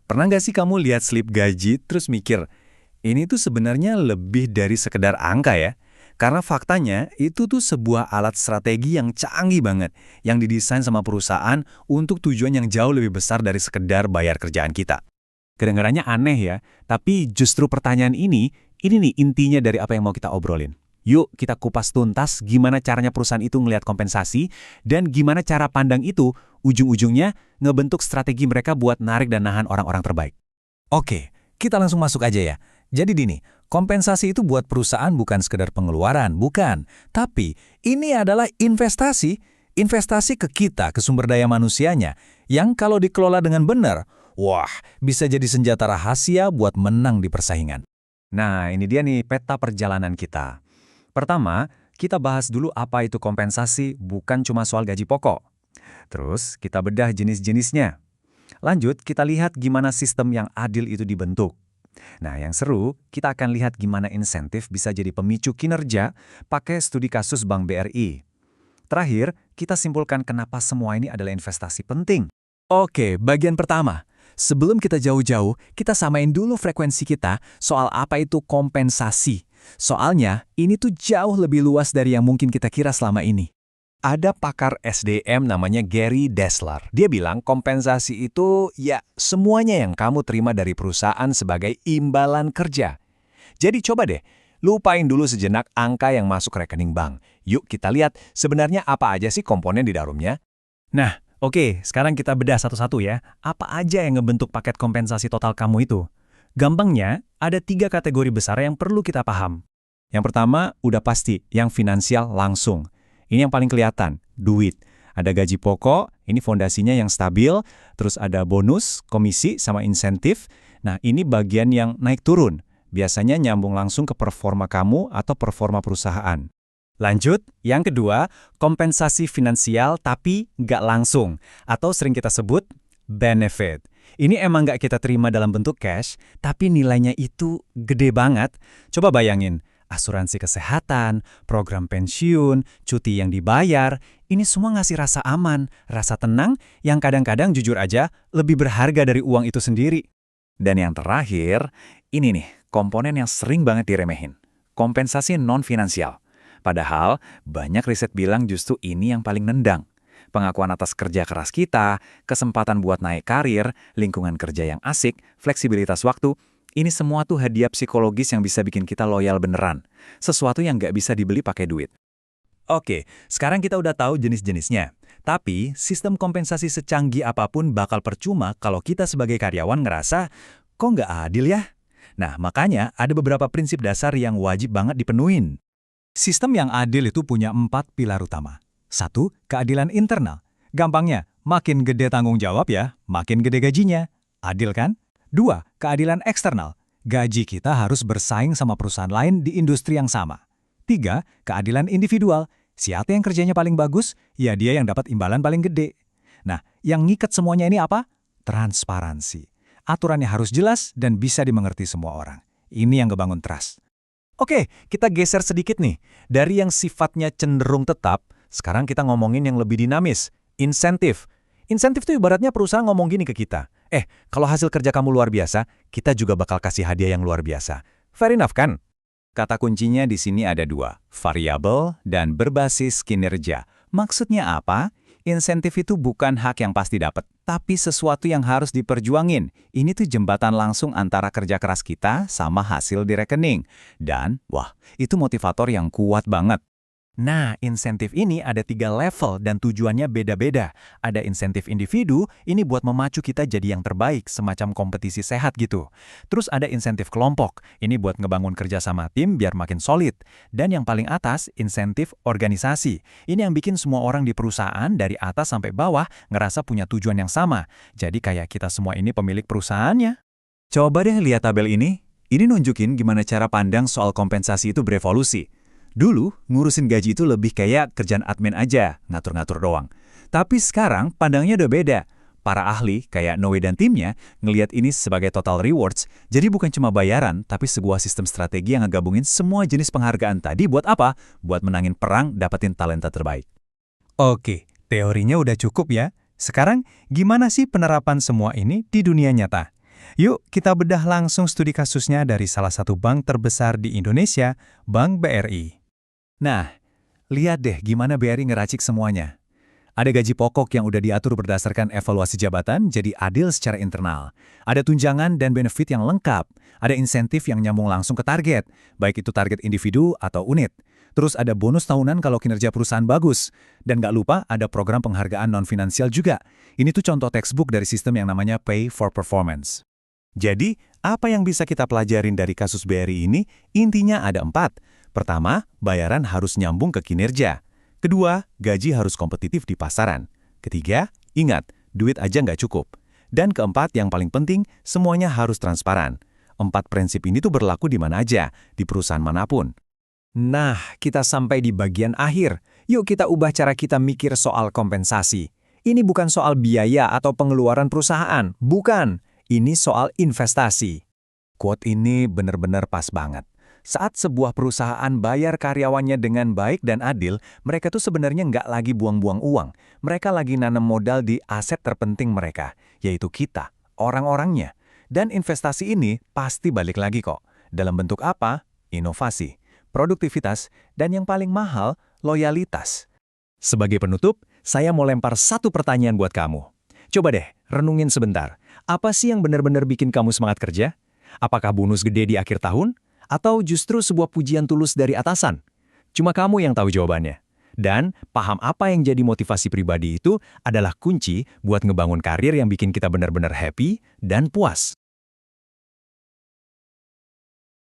Pernah nggak sih kamu lihat slip gaji terus mikir, ini tuh sebenarnya lebih dari sekedar angka ya? Karena faktanya itu tuh sebuah alat strategi yang canggih banget, yang didesain sama perusahaan untuk tujuan yang jauh lebih besar dari sekedar bayar kerjaan kita. Kedengarannya aneh ya, tapi justru pertanyaan ini nih intinya dari apa yang mau kita obrolin. Yuk kita kupas tuntas gimana caranya perusahaan itu ngelihat kompensasi, dan gimana cara pandang itu ujung-ujungnya ngebentuk strategi mereka buat narik dan nahan orang-orang terbaik. Oke, kita langsung masuk aja ya. Jadi gini, kompensasi itu buat perusahaan bukan sekedar pengeluaran, bukan. Tapi ini adalah investasi. Investasi ke kita, ke sumber daya manusianya, yang kalau dikelola dengan benar, wah, bisa jadi senjata rahasia buat menang di persaingan. Nah, ini dia nih peta perjalanan kita. Pertama, kita bahas dulu apa itu kompensasi, bukan cuma soal gaji pokok. Terus, kita bedah jenis-jenisnya. Lanjut, kita lihat gimana sistem yang adil itu dibentuk. Nah, yang seru, kita akan lihat gimana insentif bisa jadi pemicu kinerja pakai studi kasus Bank BRI. Terakhir, kita simpulkan kenapa semua ini adalah investasi penting. Oke, bagian pertama. Sebelum kita jauh-jauh, kita samain dulu frekuensi kita soal apa itu kompensasi. Soalnya, ini tuh jauh lebih luas dari yang mungkin kita kira selama ini. Ada pakar SDM namanya Gary Dessler. Dia bilang kompensasi itu ya semuanya yang kamu terima dari perusahaan sebagai imbalan kerja. Jadi coba deh, lupain dulu sejenak angka yang masuk rekening bank. Yuk kita lihat sebenarnya apa aja sih komponen di dalamnya. Nah, oke, sekarang kita bedah satu-satu ya. Apa aja yang ngebentuk paket kompensasi total kamu itu? Gampangnya, ada 3 kategori besar yang perlu kita paham. Yang pertama, udah pasti, yang finansial langsung. Ini yang paling kelihatan, duit. Ada gaji pokok, ini fondasinya yang stabil, terus ada bonus, komisi, sama insentif. Nah, ini bagian yang naik turun. Biasanya nyambung langsung ke performa kamu atau performa perusahaan. Lanjut, yang kedua, kompensasi finansial tapi nggak langsung, atau sering kita sebut benefit. Ini emang nggak kita terima dalam bentuk cash, tapi nilainya itu gede banget. Coba bayangin, asuransi kesehatan, program pensiun, cuti yang dibayar, ini semua ngasih rasa aman, rasa tenang, yang kadang-kadang jujur aja lebih berharga dari uang itu sendiri. Dan yang terakhir, ini nih, komponen yang sering banget diremehin. Kompensasi non-finansial. Padahal, banyak riset bilang justru ini yang paling nendang. Pengakuan atas kerja keras kita, kesempatan buat naik karir, lingkungan kerja yang asik, fleksibilitas waktu, ini semua tuh hadiah psikologis yang bisa bikin kita loyal beneran. Sesuatu yang nggak bisa dibeli pakai duit. Oke, sekarang kita udah tahu jenis-jenisnya. Tapi, sistem kompensasi secanggih apapun bakal percuma kalau kita sebagai karyawan ngerasa, kok nggak adil ya? Nah, makanya ada beberapa prinsip dasar yang wajib banget dipenuhin. Sistem yang adil itu punya 4 pilar utama. 1. Keadilan internal. Gampangnya, makin gede tanggung jawab ya, makin gede gajinya. Adil kan? 2. Keadilan eksternal. Gaji kita harus bersaing sama perusahaan lain di industri yang sama. 3. Keadilan individual. Siapa yang kerjanya paling bagus, ya dia yang dapat imbalan paling gede. Nah, yang ngikat semuanya ini apa? Transparansi. Aturannya harus jelas dan bisa dimengerti semua orang. Ini yang ngebangun trust. Oke, kita geser sedikit nih. Dari yang sifatnya cenderung tetap, sekarang kita ngomongin yang lebih dinamis, insentif. Insentif tuh ibaratnya perusahaan ngomong gini ke kita, kalau hasil kerja kamu luar biasa, kita juga bakal kasih hadiah yang luar biasa. Fair enough kan? Kata kuncinya di sini ada 2, variabel dan berbasis kinerja. Maksudnya apa? Insentif itu bukan hak yang pasti dapat, tapi sesuatu yang harus diperjuangin. Ini tuh jembatan langsung antara kerja keras kita sama hasil di rekening. Dan, wah, itu motivator yang kuat banget. Nah, insentif ini ada 3 level dan tujuannya beda-beda. Ada insentif individu, ini buat memacu kita jadi yang terbaik, semacam kompetisi sehat gitu. Terus ada insentif kelompok, ini buat ngebangun kerja sama tim biar makin solid. Dan yang paling atas, insentif organisasi. Ini yang bikin semua orang di perusahaan dari atas sampai bawah ngerasa punya tujuan yang sama. Jadi kayak kita semua ini pemilik perusahaannya. Coba deh lihat tabel ini. Ini nunjukin gimana cara pandang soal kompensasi itu berevolusi. Dulu, ngurusin gaji itu lebih kayak kerjaan admin aja, ngatur-ngatur doang. Tapi sekarang, pandangnya udah beda. Para ahli, kayak Noe dan timnya, ngelihat ini sebagai total rewards, jadi bukan cuma bayaran, tapi sebuah sistem strategi yang ngegabungin semua jenis penghargaan tadi buat apa? Buat menangin perang, dapetin talenta terbaik. Oke, teorinya udah cukup ya. Sekarang, gimana sih penerapan semua ini di dunia nyata? Yuk, kita bedah langsung studi kasusnya dari salah satu bank terbesar di Indonesia, Bank BRI. Nah, lihat deh gimana BRI ngeracik semuanya. Ada gaji pokok yang udah diatur berdasarkan evaluasi jabatan, jadi adil secara internal. Ada tunjangan dan benefit yang lengkap. Ada insentif yang nyambung langsung ke target, baik itu target individu atau unit. Terus ada bonus tahunan kalau kinerja perusahaan bagus. Dan nggak lupa ada program penghargaan non-finansial juga. Ini tuh contoh textbook dari sistem yang namanya Pay for Performance. Jadi, apa yang bisa kita pelajarin dari kasus BRI ini? Intinya ada 4. Pertama, bayaran harus nyambung ke kinerja. Kedua, gaji harus kompetitif di pasaran. Ketiga, ingat, duit aja nggak cukup. Dan keempat, yang paling penting, semuanya harus transparan. 4 prinsip ini tuh berlaku di mana aja, di perusahaan manapun. Nah, kita sampai di bagian akhir. Yuk kita ubah cara kita mikir soal kompensasi. Ini bukan soal biaya atau pengeluaran perusahaan. Bukan. Ini soal investasi. Quote ini benar-benar pas banget. Saat sebuah perusahaan bayar karyawannya dengan baik dan adil, mereka tuh sebenarnya nggak lagi buang-buang uang. Mereka lagi nanam modal di aset terpenting mereka, yaitu kita, orang-orangnya. Dan investasi ini pasti balik lagi kok. Dalam bentuk apa? Inovasi, produktivitas, dan yang paling mahal, loyalitas. Sebagai penutup, saya mau lempar satu pertanyaan buat kamu. Coba deh, renungin sebentar. Apa sih yang benar-benar bikin kamu semangat kerja? Apakah bonus gede di akhir tahun? Atau justru sebuah pujian tulus dari atasan? Cuma kamu yang tahu jawabannya. Dan paham apa yang jadi motivasi pribadi itu adalah kunci buat ngebangun karir yang bikin kita benar-benar happy dan puas.